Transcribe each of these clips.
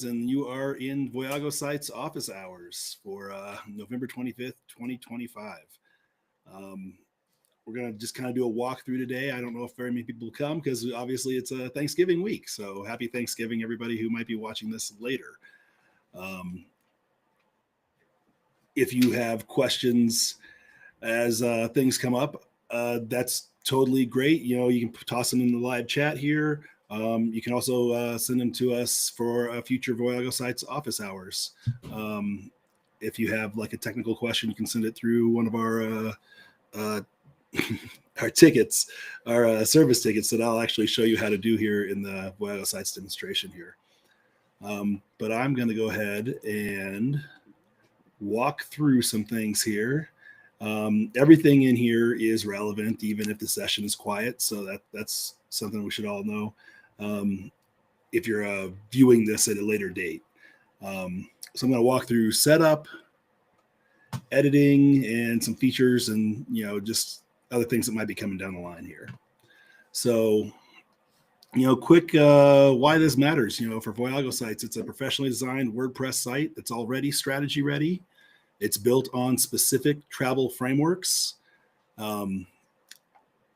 and you are in VoyagoSites office hours for November 25th, 2025. We're going to just kind of do a walkthrough today. I don't know if very many people will come because obviously it's a Thanksgiving week. So happy Thanksgiving, everybody who might be watching this later. If you have questions as things come up, that's totally great. You know, you can toss them in the live chat here. You can also send them to us for future VoyagoSites office hours. If you have like a technical question, you can send it through one of our our tickets, our service tickets that I'll actually show you how to do here in the VoyagoSites demonstration here. But I'm going to go ahead and walk through some things here. Everything in here is relevant, even if the session is quiet. So that's something we should all know if you're viewing this at a later date. So I'm going to walk through setup, editing, and some features, and just other things that might be coming down the line here. So, quick why this matters. For VoyagoSites, it's a professionally designed WordPress site that's already strategy ready. It's built on specific travel frameworks. They're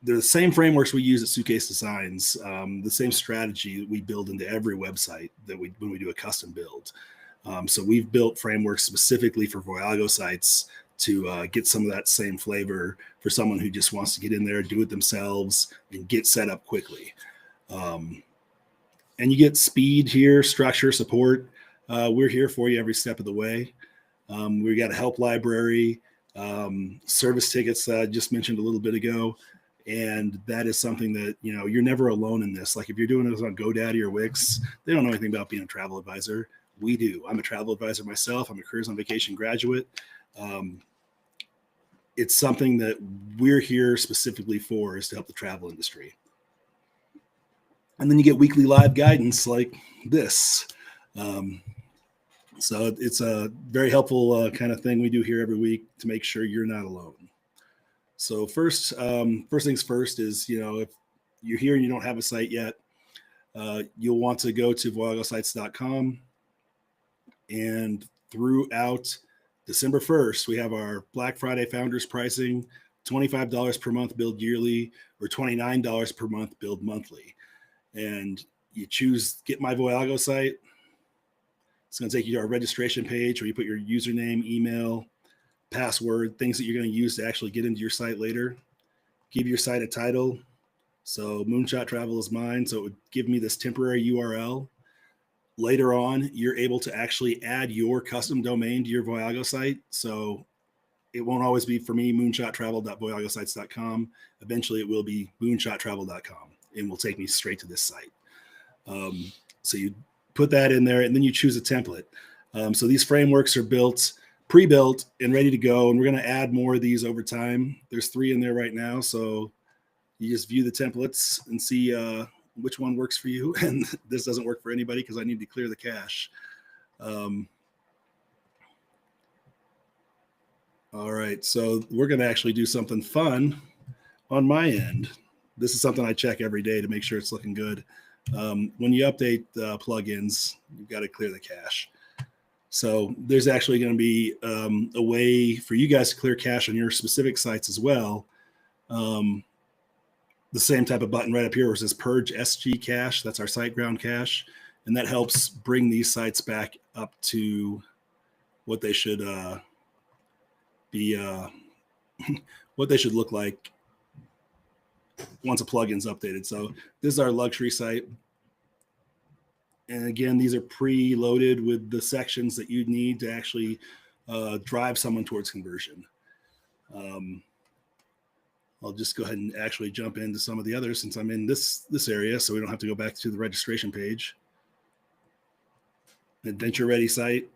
the same frameworks we use at Suitcase Designs, the same strategy that we build into every website that when we do a custom build. So we've built frameworks specifically for VoyagoSites to get some of that same flavor for someone who just wants to get in there, do it themselves, and get set up quickly. And you get speed here, structure, support. We're here for you every step of the way. We got a help library, service tickets I just mentioned a little bit ago. And that is something that, you're never alone in this. Like if you're doing this on GoDaddy or Wix, they don't know anything about being a travel advisor. We do. I'm a travel advisor myself. I'm a Careers on Vacation graduate. It's something that we're here specifically for, is to help the travel industry. And then you get weekly live guidance like this. So it's a very helpful kind of thing we do here every week to make sure you're not alone. So first things first is, if you're here and you don't have a site yet, you'll want to go to VoyagoSites.com. And throughout December 1st, we have our Black Friday Founders pricing, $25 per month billed yearly, or $29 per month billed monthly. And you choose Get My Voyago Site. It's going to take you to our registration page where you put your username, email, password, things that you're going to use to actually get into your site later. Give your site a title. So Moonshot Travel is mine. So it would give me this temporary URL. Later on, you're able to actually add your custom domain to your Voyago site. So it won't always be, for me, moonshottravel.voyagosites.com. Eventually, it will be moonshottravel.com and will take me straight to this site. So you put that in there, and then you choose a template. So these frameworks are pre-built and ready to go, and we're going to add more of these over time. There's 3 in there right now, so you just view the templates and see which one works for you. And this doesn't work for anybody because I need to clear the cache. All right, so we're going to actually do something fun on my end. This is something I check every day to make sure it's looking good. When you update plugins, you've got to clear the cache. So there's actually going to be a way for you guys to clear cache on your specific sites as well. The same type of button right up here where it says Purge SG Cache. That's our SiteGround cache. And that helps bring these sites back up to what they should be, what they should look like once a plugin's updated. So this is our luxury site. And again, these are pre-loaded with the sections that you need to actually drive someone towards conversion. I'll just go ahead and actually jump into some of the others since I'm in this area, so we don't have to go back to the registration page. Adventure Ready site.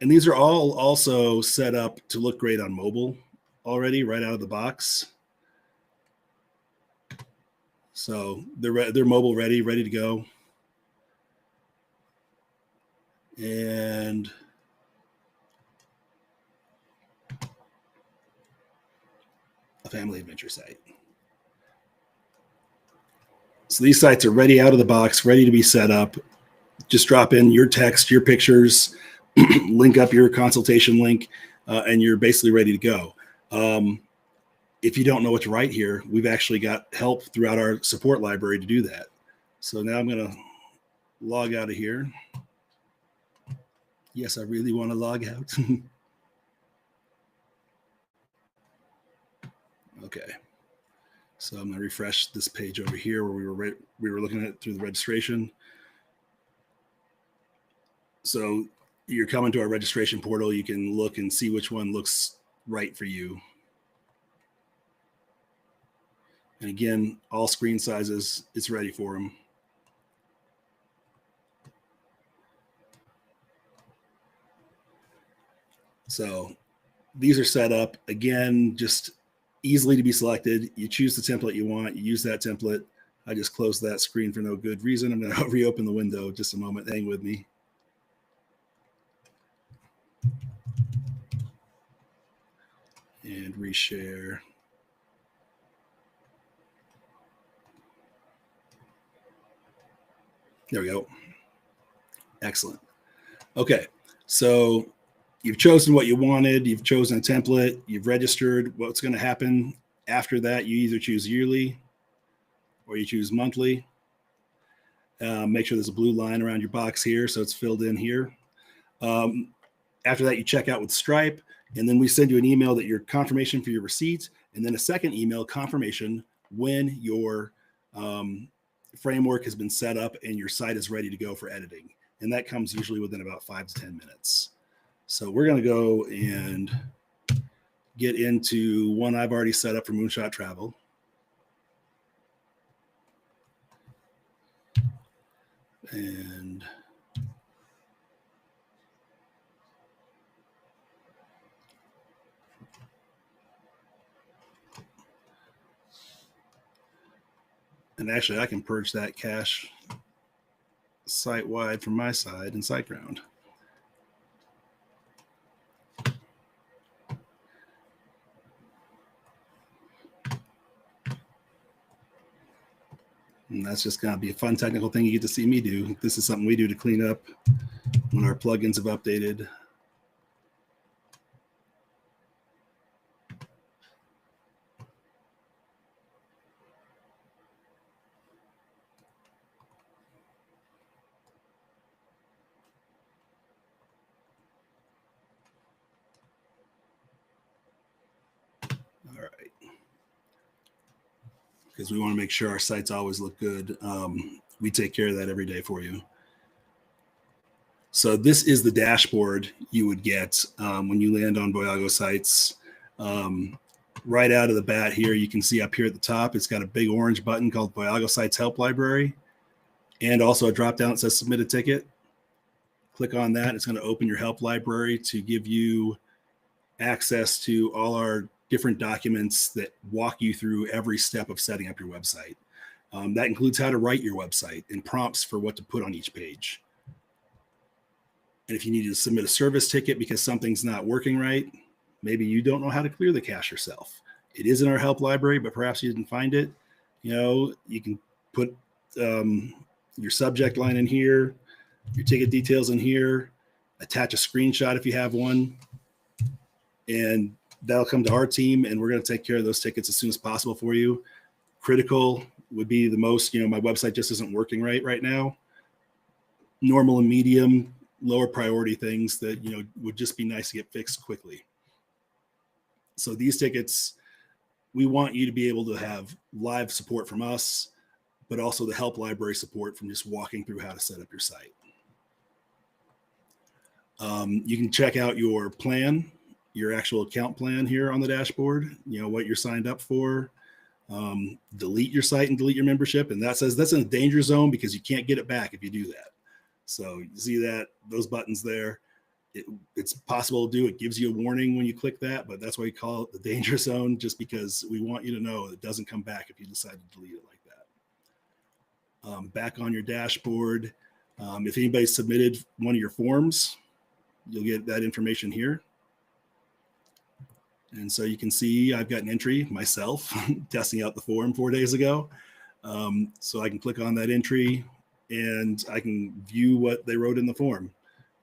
And these are all also set up to look great on mobile already, right out of the box. So they're mobile ready to go. And a family adventure site. So these sites are ready out of the box, ready to be set up just drop in your text, your pictures, link up your consultation link, and you're basically ready to go. If you don't know what to write here, we've actually got help throughout our support library to do that. So now I'm going to log out of here. Yes, I really want to log out. Okay. So I'm going to refresh this page over here where we were looking at it through the registration. So you're coming to our registration portal. You can look and see which one looks right for you. And again, all screen sizes, it's ready for them. So these are set up, again, just easily to be selected. You choose the template you want, you use that template. I just closed that screen for no good reason. I'm going to reopen the window just a moment. Hang with me. And reshare. There we go. Excellent. Okay, so you've chosen what you wanted. You've chosen a template. You've registered. What's going to happen after that? You either choose yearly or you choose monthly. Make sure there's a blue line around your box here, so it's filled in here. After that, you check out with Stripe, and then we send you an email that your confirmation for your receipt, and then a second email confirmation when your framework has been set up and your site is ready to go for editing. And that comes usually within about 5 to 10 minutes. So we're going to go and get into one I've already set up for Moonshot Travel. And actually, I can purge that cache site-wide from my side in SiteGround. And that's just going to be a fun technical thing you get to see me do. This is something we do to clean up when our plugins have updated. All right. Because we want to make sure our sites always look good. We take care of that every day for you. So this is the dashboard you would get when you land on VoyagoSites. Right out of the bat here, you can see up here at the top, it's got a big orange button called VoyagoSites Help Library, and also a drop down that says Submit a Ticket. Click on that. It's going to open your help library to give you access to all our different documents that walk you through every step of setting up your website. That includes how to write your website and prompts for what to put on each page. And if you need to submit a service ticket because something's not working right, maybe you don't know how to clear the cache yourself. It is in our help library, but perhaps you didn't find it. You know, you can put your subject line in here, your ticket details in here, attach a screenshot if you have one, and that'll come to our team, and we're going to take care of those tickets as soon as possible for you. Critical would be the most, you know, my website just isn't working right now. Normal and medium, lower priority things that, you know, would just be nice to get fixed quickly. So these tickets, we want you to be able to have live support from us, but also the help library support from just walking through how to set up your site. You can check out your plan, your actual account plan here on the dashboard, you know, what you're signed up for, delete your site and delete your membership. And that says that's in a danger zone because you can't get it back if you do that. So you see that, those buttons there, it's possible to do. It gives you a warning when you click that, but that's why we call it the danger zone, just because we want you to know it doesn't come back if you decide to delete it like that. Back on your dashboard, if anybody submitted one of your forms, you'll get that information here. And so you can see I've got an entry myself testing out the form 4 days ago. So I can click on that entry, and I can view what they wrote in the form.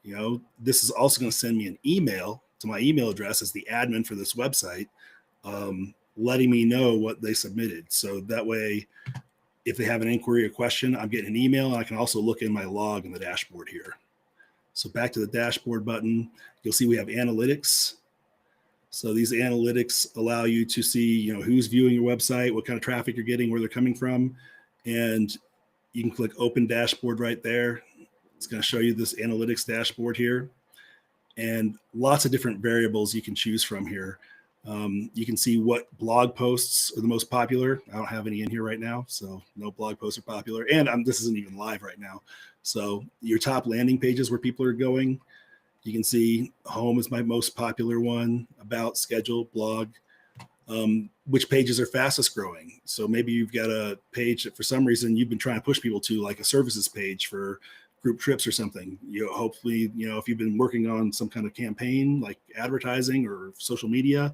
You know, this is also going to send me an email to my email address as the admin for this website, letting me know what they submitted. So that way, if they have an inquiry or question, I'm getting an email, and I can also look in my log in the dashboard here. So back to the dashboard button, you'll see we have analytics. So these analytics allow you to see, you know, who's viewing your website, what kind of traffic you're getting, where they're coming from. And you can click open dashboard right there. It's going to show you this analytics dashboard here, and lots of different variables you can choose from here. You can see what blog posts are the most popular. I don't have any in here right now, so no blog posts are popular. And this isn't even live right now. So your top landing pages where people are going, you can see home is my most popular one, about, schedule, blog, which pages are fastest growing. So maybe you've got a page that for some reason you've been trying to push people to, like a services page for group trips or something. You know, hopefully, you know, if you've been working on some kind of campaign like advertising or social media,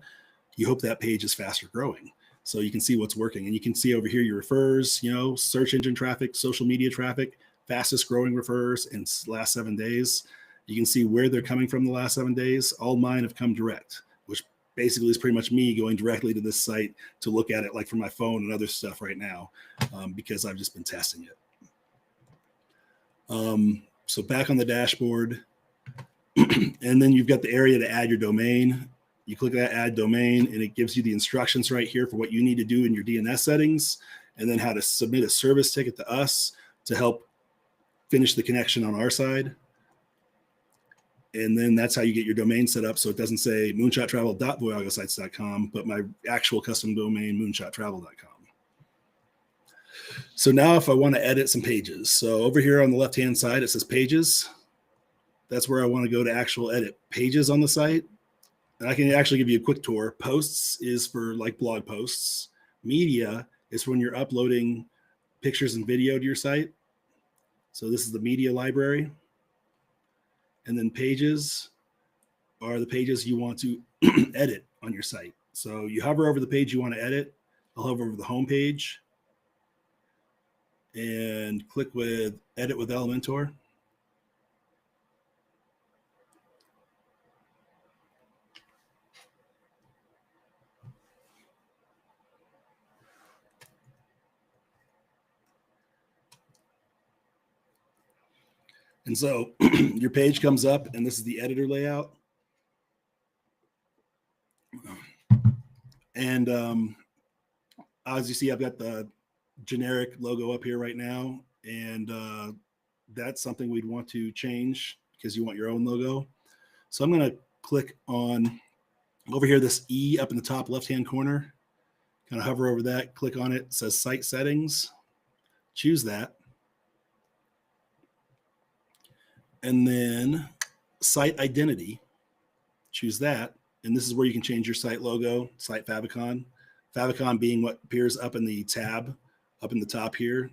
you hope that page is faster growing. So you can see what's working, and you can see over here your refers, you know, search engine traffic, social media traffic, fastest growing refers in last 7 days. You can see where they're coming from the last 7 days. All mine have come direct, which basically is pretty much me going directly to this site to look at it, like from my phone and other stuff right now, because I've just been testing it. So back on the dashboard, and then you've got the area to add your domain. You click that add domain, and it gives you the instructions right here for what you need to do in your DNS settings, and then how to submit a service ticket to us to help finish the connection on our side. And then that's how you get your domain set up. So it doesn't say moonshottravel.voyagosites.com, but my actual custom domain, moonshottravel.com. So now if I want to edit some pages, so over here on the left-hand side, it says pages. That's where I want to go to actual edit pages on the site. And I can actually give you a quick tour. Posts is for like blog posts. Media is when you're uploading pictures and video to your site. So this is the media library. And then pages are the pages you want to edit on your site. So you hover over the page you want to edit. I'll hover over the home page and click with Edit with Elementor. And so your page comes up, and this is the editor layout. And as you see, I've got the generic logo up here right now, and that's something we'd want to change because you want your own logo. So I'm going to click on over here, this E up in the top left-hand corner, kind of hover over that, click on it. It says Site Settings. Choose that. And then Site Identity. Choose that. And this is where you can change your site logo, Site Favicon. Favicon being what appears up in the tab, up in the top here.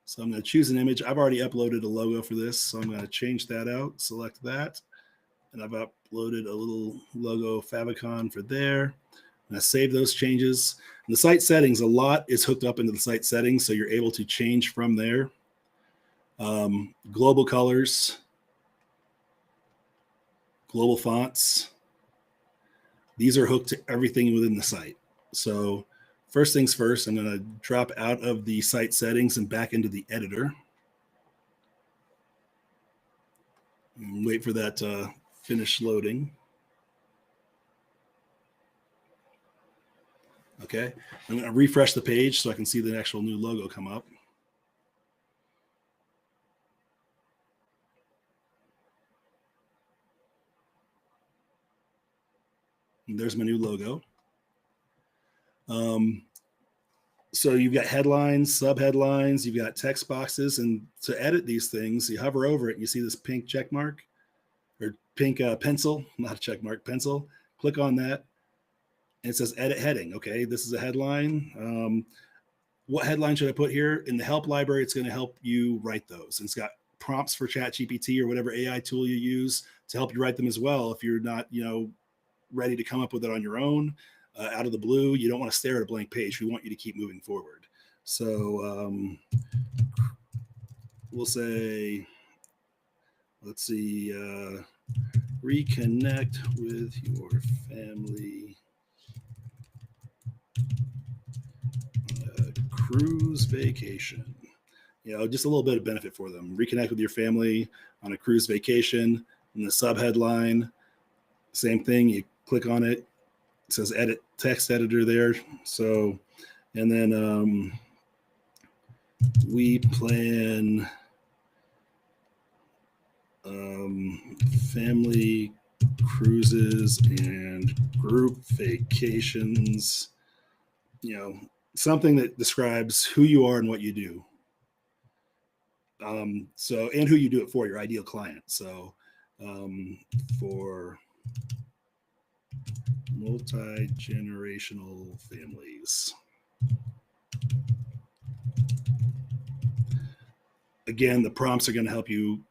So I'm going to choose an image. I've already uploaded a logo for this, so I'm going to change that out, select that. And I've uploaded a little logo Favicon for there. And I save those changes. And the site settings, a lot is hooked up into the site settings, so you're able to change from there. Global colors, global fonts. These are hooked to everything within the site. So first things first, I'm going to drop out of the site settings and back into the editor. And wait for that to finish loading. Okay, I'm going to refresh the page so I can see the actual new logo come up. And there's my new logo. So you've got headlines, sub-headlines, you've got text boxes, and to edit these things, you hover over it and you see this pink check mark, or pink pencil, not a check mark, pencil. Click on that, and it says Edit Heading. Okay, this is a headline. What headline should I put here? In the help library, it's going to help you write those. And it's got prompts for ChatGPT or whatever AI tool you use to help you write them as well. If you're not, ready to come up with it on your own, out of the blue, you don't want to stare at a blank page. We want you to keep moving forward. So we'll say, let's see, reconnect with your family cruise vacation. Just a little bit of benefit for them. Reconnect with your family on a cruise vacation. And the subheadline, same thing. You click on it. It says edit text editor there. So, and then we plan family cruises and group vacations. Something that describes who you are and what you do. So, and who you do it for, your ideal client. So, for multi-generational families. Again, the prompts are going to help you,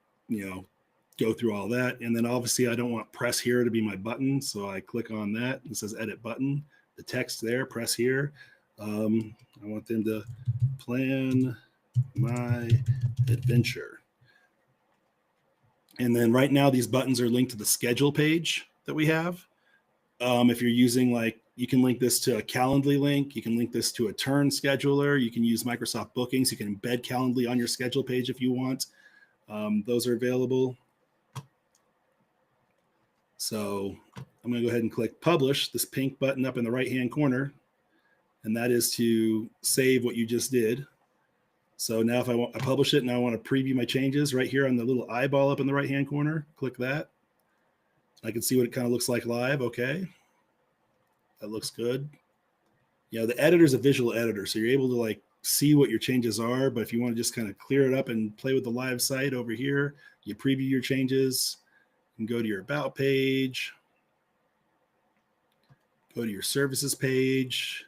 go through all that. And then obviously I don't want press here to be my button. So I click on that. It says edit button, the text there, press here. I want them to plan my adventure. And then right now these buttons are linked to the schedule page that we have. If you're using you can link this to a Calendly link. You can link this to a turn scheduler. You can use Microsoft Bookings. You can embed Calendly on your schedule page if you want. Those are available. So I'm going to go ahead and click publish, this pink button up in the right-hand corner. And that is to save what you just did. So now if I publish it and I want to preview my changes right here on the little eyeball up in the right-hand corner, click that. I can see what it kind of looks like live. Okay. That looks good. The editor is a visual editor, so you're able to see what your changes are. But if you want to just kind of clear it up and play with the live site over here, you preview your changes and go to your about page, go to your services page.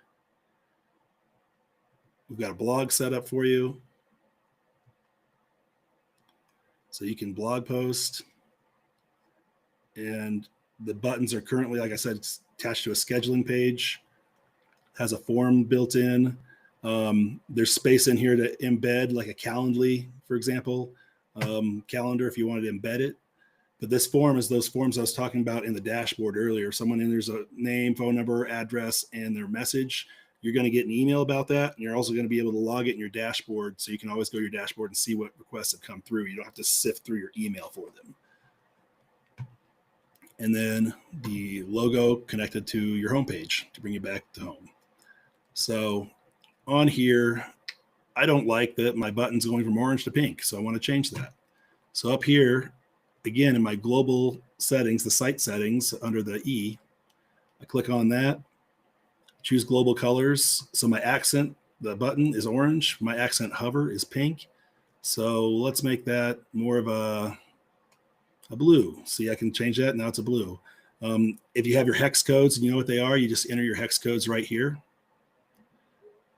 We've got a blog set up for you. So you can blog post. And the buttons are currently, like I said, it's attached to a scheduling page. Has a form built in. There's space in here to embed like a Calendly, for example, calendar if you wanted to embed it. But this form is those forms I was talking about in the dashboard earlier. Someone enters a name, phone number, address, and their message. You're going to get an email about that. And you're also going to be able to log it in your dashboard. So you can always go to your dashboard and see what requests have come through. You don't have to sift through your email for them. And then the logo connected to your homepage to bring you back to home. So on here, I don't like that my button's going from orange to pink. So I want to change that. So up here, again, in my global settings, the site settings under the E, I click on that, choose global colors. So my accent, the button is orange. My accent hover is pink. So let's make that more of a blue. See, I can change that. Now it's a blue. If you have your hex codes and you know what they are, you just enter your hex codes right here.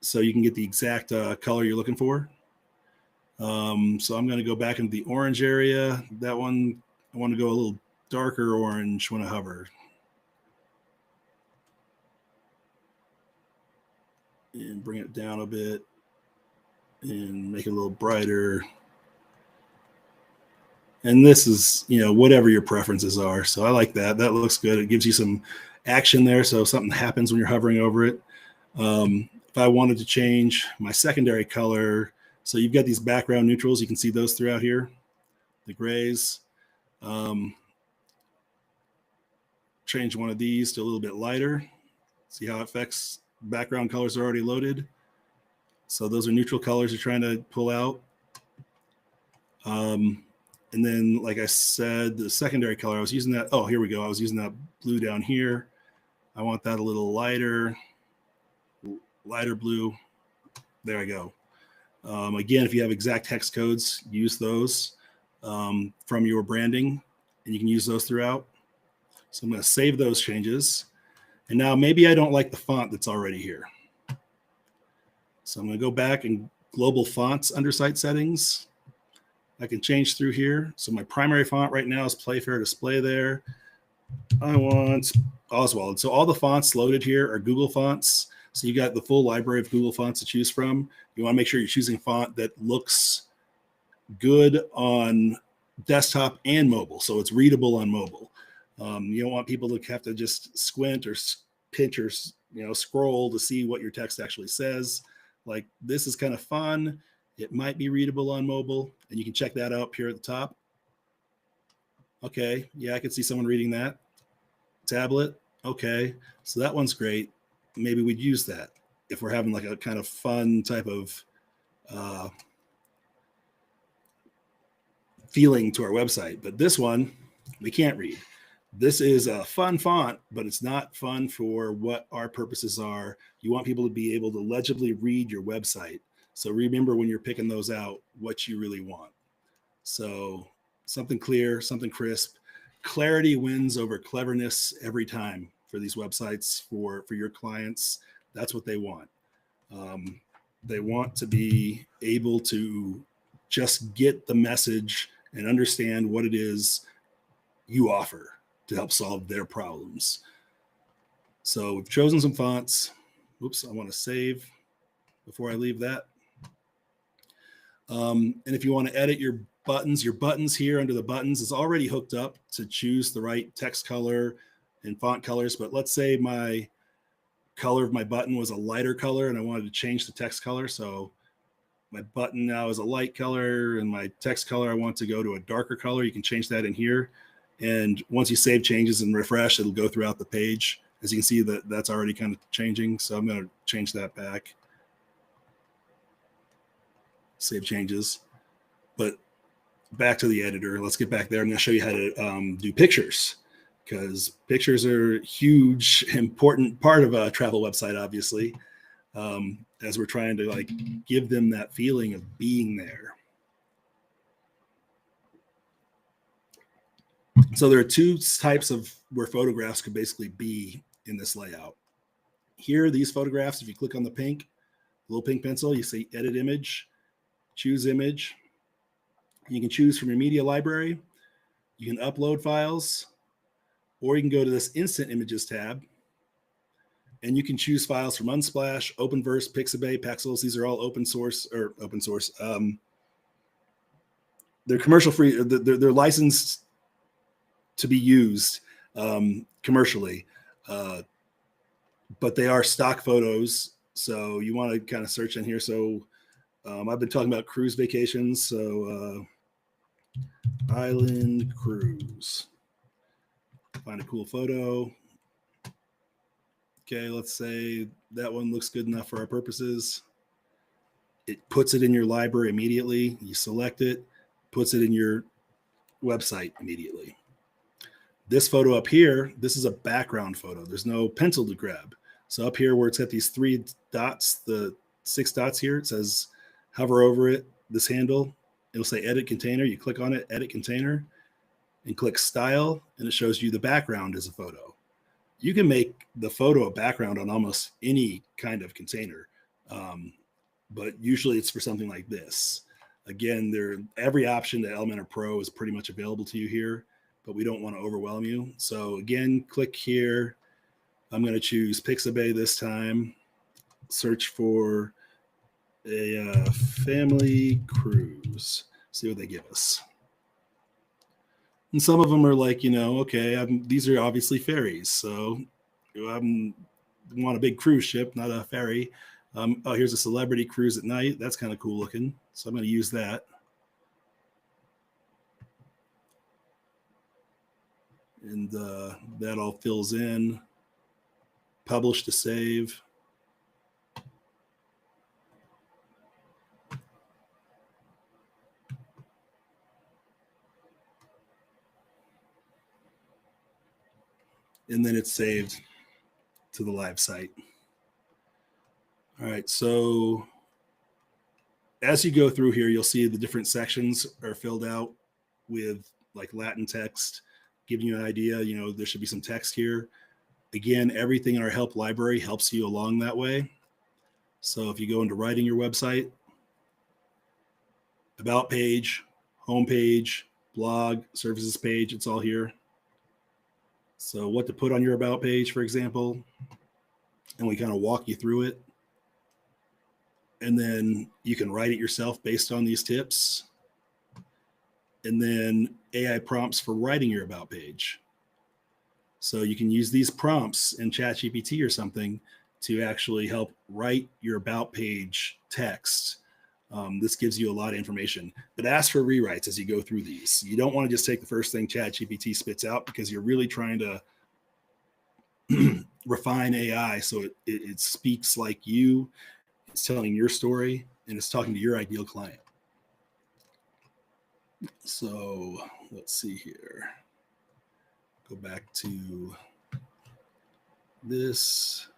So you can get the exact color you're looking for. So I'm going to go back into the orange area. That one, I want to go a little darker orange when I hover. And bring it down a bit and make it a little brighter. And this is, whatever your preferences are. So I like that. That looks good. It gives you some action there. So if something happens when you're hovering over it. If I wanted to change my secondary color, so you've got these background neutrals. You can see those throughout here, the grays. Change one of these to a little bit lighter. See how it affects background colors are already loaded. So those are neutral colors you're trying to pull out. And then, like I said, the secondary color, I was using that. Oh, here we go. I was using that blue down here. I want that a little lighter blue. There I go. Again, if you have exact hex codes, use those from your branding, and you can use those throughout. So I'm going to save those changes. And now maybe I don't like the font that's already here. So I'm going to go back and global fonts under site settings. I can change through here. So my primary font right now is Playfair Display there. I want Oswald. So all the fonts loaded here are Google fonts. So you got the full library of Google fonts to choose from. You want to make sure you're choosing font that looks good on desktop and mobile. So it's readable on mobile. You don't want people to have to just squint or pinch or scroll to see what your text actually says. Like, this is kind of fun. It might be readable on mobile, and you can check that out here at the top. Okay, yeah, I can see someone reading that. Tablet, okay, so that one's great. Maybe we'd use that if we're having like a kind of fun type of feeling to our website. But this one, we can't read. This is a fun font, but it's not fun for what our purposes are. You want people to be able to legibly read your website. So remember, when you're picking those out, what you really want. So something clear, something crisp. Clarity wins over cleverness every time for these websites, for your clients. That's what they want. They want to be able to just get the message and understand what it is you offer to help solve their problems. So we've chosen some fonts. Oops, I want to save before I leave that. And if you want to edit your buttons here under the buttons is already hooked up to choose the right text color and font colors. But let's say my color of my button was a lighter color and I wanted to change the text color. So my button now is a light color and my text color, I want to go to a darker color. You can change that in here. And once you save changes and refresh, it'll go throughout the page. As you can see, that's already kind of changing. So I'm going to change that back. Save changes. But back to the editor. Let's get back there. I'm going to show you how to do pictures, because pictures are a huge, important part of a travel website, obviously, as we're trying to like give them that feeling of being there. So there are two types of where photographs could basically be in this layout. Here, these photographs, if you click on the little pink pencil, you see edit image, choose image. You can choose from your media library. You can upload files, or you can go to this instant images tab and you can choose files from Unsplash, OpenVerse, Pixabay, Pexels. These are all open source. They're commercial free. They're licensed to be used commercially, but they are stock photos. So you want to kind of search in here. So I've been talking about cruise vacations. So island cruise. Find a cool photo. Okay, let's say that one looks good enough for our purposes. It puts it in your library immediately. You select it, puts it in your website immediately. This photo up here, this is a background photo. There's no pencil to grab. So up here where it's got these 3 dots, the 6 dots here, it says hover over it, this handle. It'll say edit container. You click on it, edit container, and click style, and it shows you the background as a photo. You can make the photo a background on almost any kind of container, but usually it's for something like this. Again, every option to Elementor Pro is pretty much available to you here, but we don't want to overwhelm you. So again, click here. I'm going to choose Pixabay this time. Search for a family cruise. See what they give us. And some of them are like, okay, these are obviously ferries. So I want a big cruise ship, not a ferry. Oh, here's a celebrity cruise at night. That's kind of cool looking. So I'm going to use that. And that all fills in. Publish to save. And then it's saved to the live site. All right, so as you go through here, you'll see the different sections are filled out with like Latin text, giving you an idea, there should be some text here. Again, everything in our help library helps you along that way. So if you go into writing your website, about page, home page, blog, services page, it's all here. So what to put on your about page, for example, and we kind of walk you through it. And then you can write it yourself based on these tips. and then AI prompts for writing your about page. So you can use these prompts in ChatGPT or something to actually help write your about page text. This gives you a lot of information, but ask for rewrites as you go through these. You don't want to just take the first thing ChatGPT spits out, because you're really trying to refine AI so it speaks like you, it's telling your story, and it's talking to your ideal client. So let's see here. Go back to this.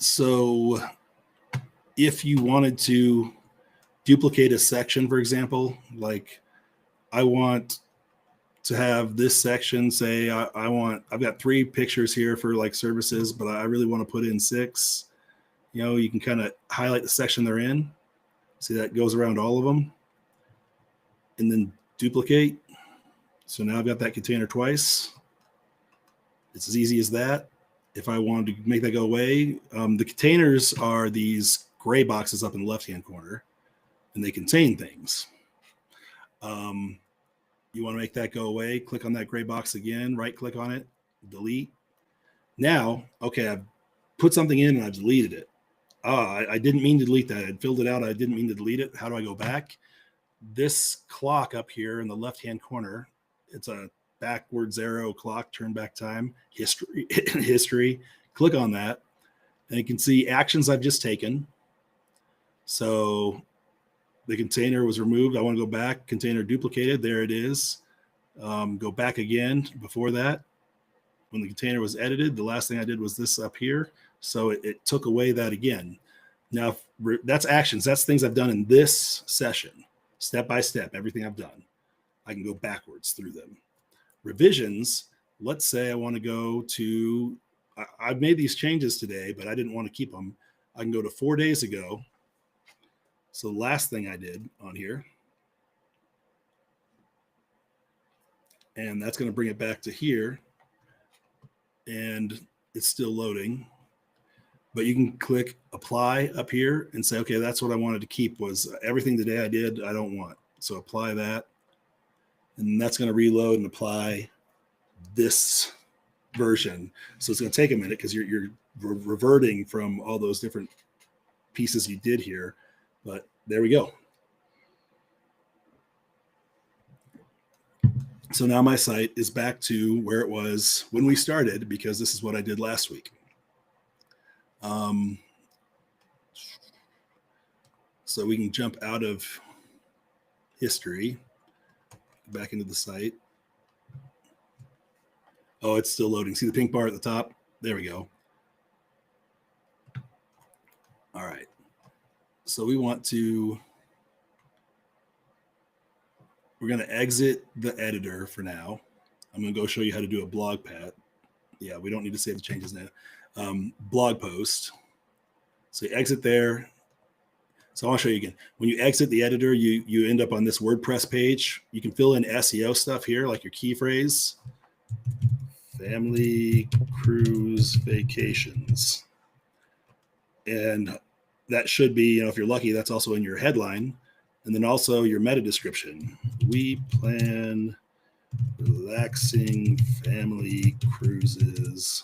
So if you wanted to duplicate a section, for example, like I want to have this section say, I've got 3 pictures here for like services, but I really want to put in 6. You know, you can kind of highlight the section they're in. See, that goes around all of them. And then duplicate. So now I've got that container twice. It's as easy as that. If I wanted to make that go away, the containers are these gray boxes up in the left-hand corner, and they contain things. You want to make that go away, click on that gray box again, right-click on it, delete. Now, okay, I've put something in and I've deleted it. I didn't mean to delete that. I filled it out. I didn't mean to delete it. How do I go back? This clock up here in the left-hand corner, it's a backwards arrow clock, turn back time, history. Click on that, and you can see actions I've just taken. So the container was removed. I want to go back. Container duplicated. There it is. Go back again before that. When the container was edited, the last thing I did was this up here. So it took away that again. Now, that's actions. That's things I've done in this session, step by step, everything I've done. I can go backwards through them. Revisions, let's say I want to go to, I've made these changes today, but I didn't want to keep them. I can go to 4 days ago. So the last thing I did on here, and that's going to bring it back to here, and it's still loading. But you can click apply up here and say, okay, that's what I wanted to keep, was everything today I did, I don't want. So apply that. And that's going to reload and apply this version. So it's going to take a minute because you're reverting from all those different pieces you did here. But there we go. So now my site is back to where it was when we started, because this is what I did last week. So we can jump out of history, back into the site. Oh, it's still loading. See the pink bar at the top? There we go. All right. So we want to, we're going to exit the editor for now. I'm going to go show you how to do a blog pad. Yeah, we don't need to save the changes now. Blog post. So you exit there. So I'll show you again. When you exit the editor, you end up on this WordPress page. You can fill in SEO stuff here, like your key phrase. Family cruise vacations. And that should be, you know, if you're lucky, that's also in your headline. And then also your meta description. We plan relaxing family cruises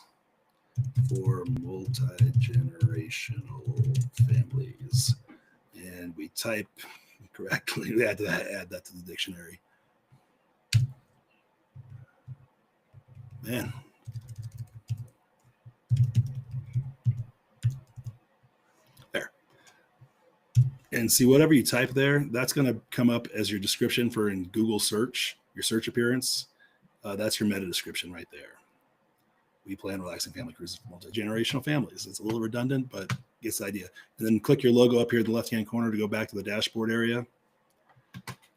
for multi-generational families. And we type correctly. We had to add that to the dictionary. Man. There. And see, whatever you type there, that's going to come up as your description for in Google search, your search appearance. That's your meta description right there. We plan relaxing family cruises for multi-generational families. It's a little redundant, but gets the idea. And then click your logo up here in the left-hand corner to go back to the dashboard area.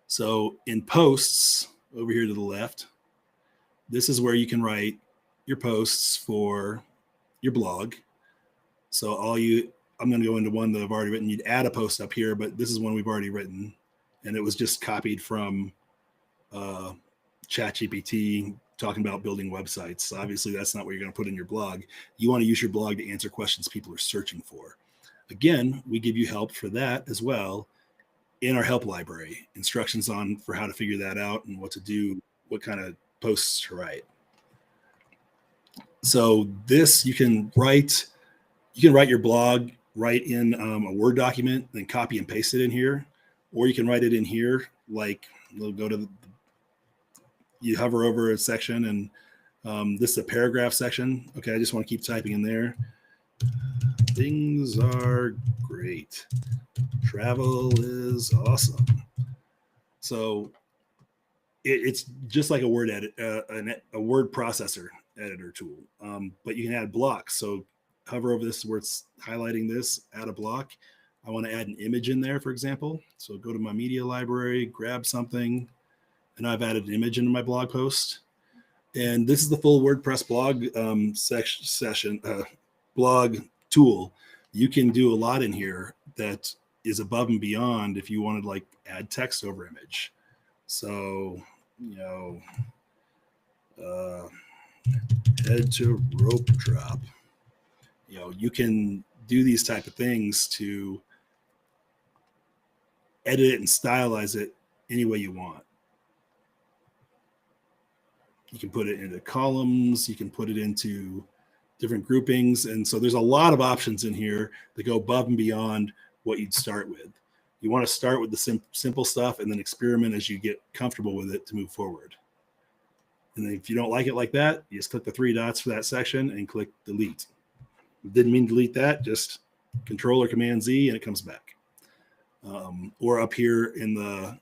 So in posts, over here to the left, this is where you can write your posts for your blog. So I'm going to go into one that I've already written. You'd add a post up here, but this is one we've already written. And it was just copied from ChatGPT talking about building websites. So obviously, that's not what you're going to put in your blog. You want to use your blog to answer questions people are searching for. Again, we give you help for that as well in our help library, instructions on for how to figure that out and what to do, what kind of posts to write. So this, you can write your blog right in a Word document, then copy and paste it in here, or you can write it in here. Like we'll go to you hover over a section, and this is a paragraph section. Okay, I just want to keep typing in there. Things are great. Travel is awesome. So it's just like a word edit, a word processor editor tool, but you can add blocks. So hover over this where it's highlighting this, add a block. I want to add an image in there, for example. So go to my media library, grab something, and I've added an image into my blog post. And this is the full WordPress blog blog tool. You can do a lot in here that is above and beyond if you wanted to like add text over image. So, head to rope drop. You can do these type of things to edit it and stylize it any way you want. You can put it into columns. You can put it into different groupings. And so there's a lot of options in here that go above and beyond what you'd start with. You want to start with the simple stuff and then experiment as you get comfortable with it to move forward. And then if you don't like it like that, you just click the 3 dots for that section and click delete. Didn't mean to delete that, just Control or Command Z and it comes back. Or up here in the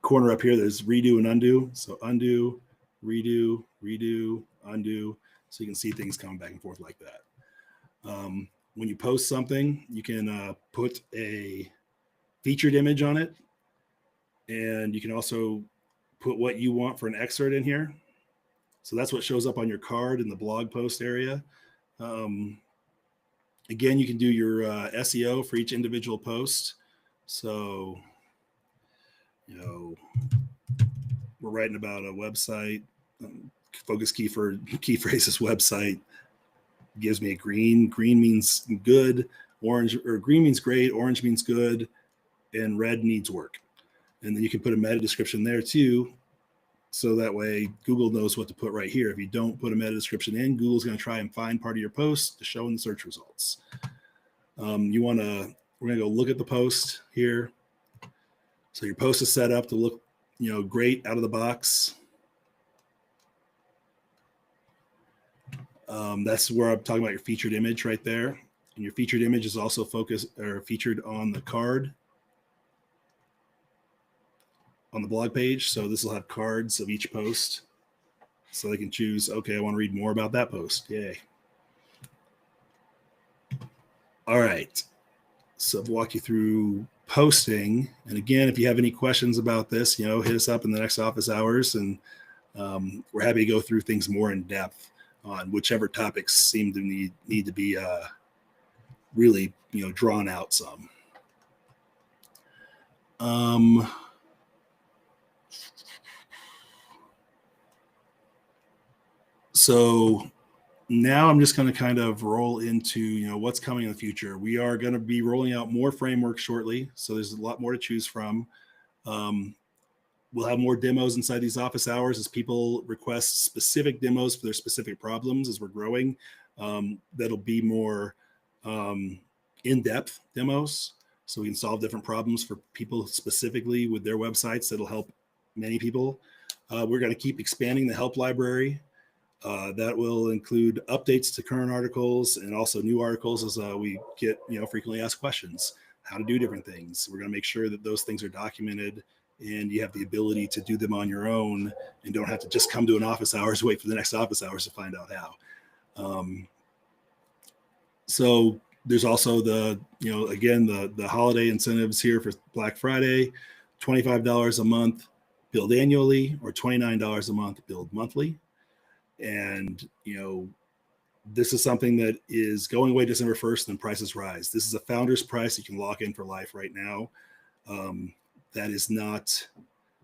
corner up here, there's redo and undo. So undo, redo, redo, undo. So you can see things coming back and forth like that. When you post something, you can put a featured image on it. And you can also put what you want for an excerpt in here. So that's what shows up on your card in the blog post area. Again, you can do your SEO for each individual post. So, we're writing about a website, focus key for key phrases website. Gives me a green. Green means good. Orange, or green means great. Orange means good. And red needs work. And then you can put a meta description there too. So that way Google knows what to put right here. If you don't put a meta description in, Google's going to try and find part of your post to show in the search results. We're going to go look at the post here. So your post is set up to look, great out of the box. That's where I'm talking about your featured image right there. And your featured image is also featured on the card on the blog page. So this will have cards of each post. So they can choose, okay, I want to read more about that post. Yay. All right. So I'll walk you through posting. And again, if you have any questions about this, hit us up in the next office hours. And we're happy to go through things more in depth on whichever topics seem to need to be really, drawn out some. So now I'm just going to kind of roll into, what's coming in the future. We are going to be rolling out more frameworks shortly. So there's a lot more to choose from. We'll have more demos inside these office hours as people request specific demos for their specific problems as we're growing. That'll be more in-depth demos. So we can solve different problems for people specifically with their websites. That'll help many people. We're going to keep expanding the help library. That will include updates to current articles and also new articles as we get, frequently asked questions, how to do different things. We're going to make sure that those things are documented and you have the ability to do them on your own and don't have to just come to an office hours, wait for the next office hours to find out how. So there's also the holiday incentives here for Black Friday, $25 a month, billed annually, or $29 a month, billed monthly. And, this is something that is going away December 1st, and prices rise. This is a founder's price you can lock in for life right now. That is not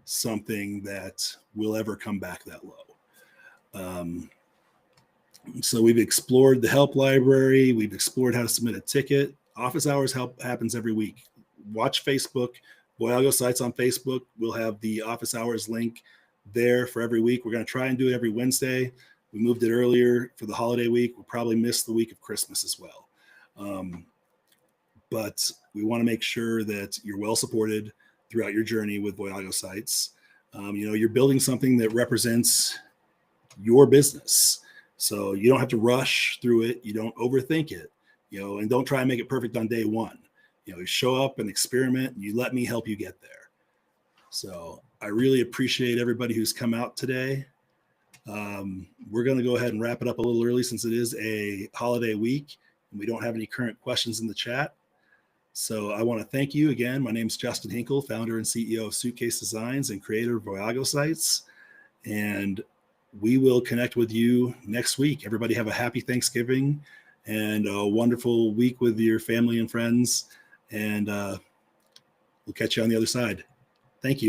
something that will ever come back that low. So we've explored the help library. We've explored how to submit a ticket. Office hours help happens every week. Watch Facebook, VoyagoSites on Facebook. We'll have the office hours link there for every week. We're going to try and do it every Wednesday. We moved it earlier for the holiday week. We'll probably miss the week of Christmas as well. But we want to make sure that you're well supported throughout your journey with VoyagoSites. You're building something that represents your business. So you don't have to rush through it. You don't overthink it, and don't try and make it perfect on day one. You show up and experiment, and you let me help you get there. So I really appreciate everybody who's come out today. We're going to go ahead and wrap it up a little early since it is a holiday week and we don't have any current questions in the chat. So I want to thank you again. My name is Justin Hinkle, founder and CEO of Suitcase Designs and creator of VoyagoSites. And we will connect with you next week. Everybody have a happy Thanksgiving and a wonderful week with your family and friends. And we'll catch you on the other side. Thank you.